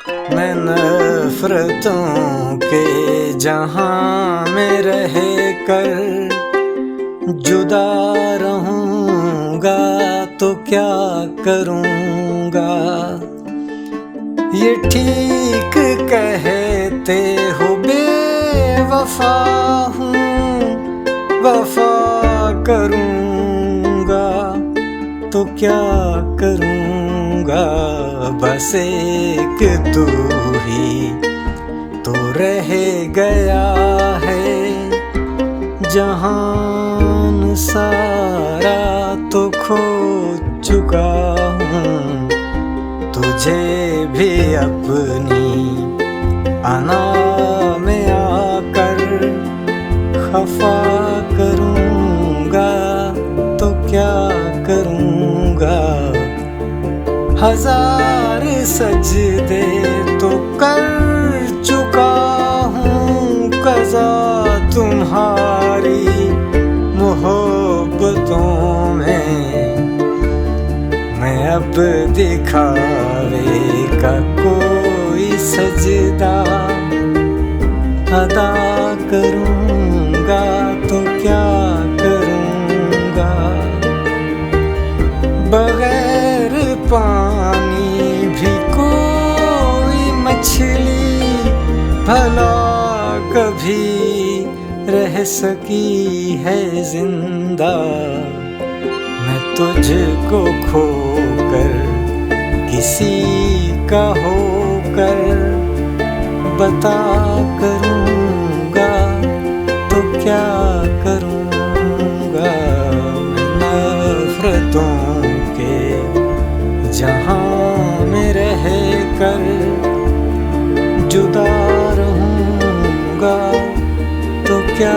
मैं नफरतों के जहां में रह कर जुदा रहूंगा तो क्या करूंगा। ये ठीक कहते हो बेवफा हूँ, वफा करूंगा तो क्या करूंगा। बस एक तू ही तो रह गया है, जहान सारा तो खो चुका हूँ। तुझे भी अपनी अना में आकर खफा करूंगा तो क्या करूंगा। हजार सजदे तो कर चुका हूँ कज़ा तुम्हारी मोहब्बतों में। मैं अब दिखावे का कोई सजदा अदा करूंगा तो क्या करूंगा। बगैर पानी भी कोई मछली भला कभी रह सकी है जिंदा। मैं तुझको खोकर किसी का होकर बता करूंगा तो क्या करूंगा। मैं नफरतों के जहां में रह कर जुदा रहूंगा तो क्या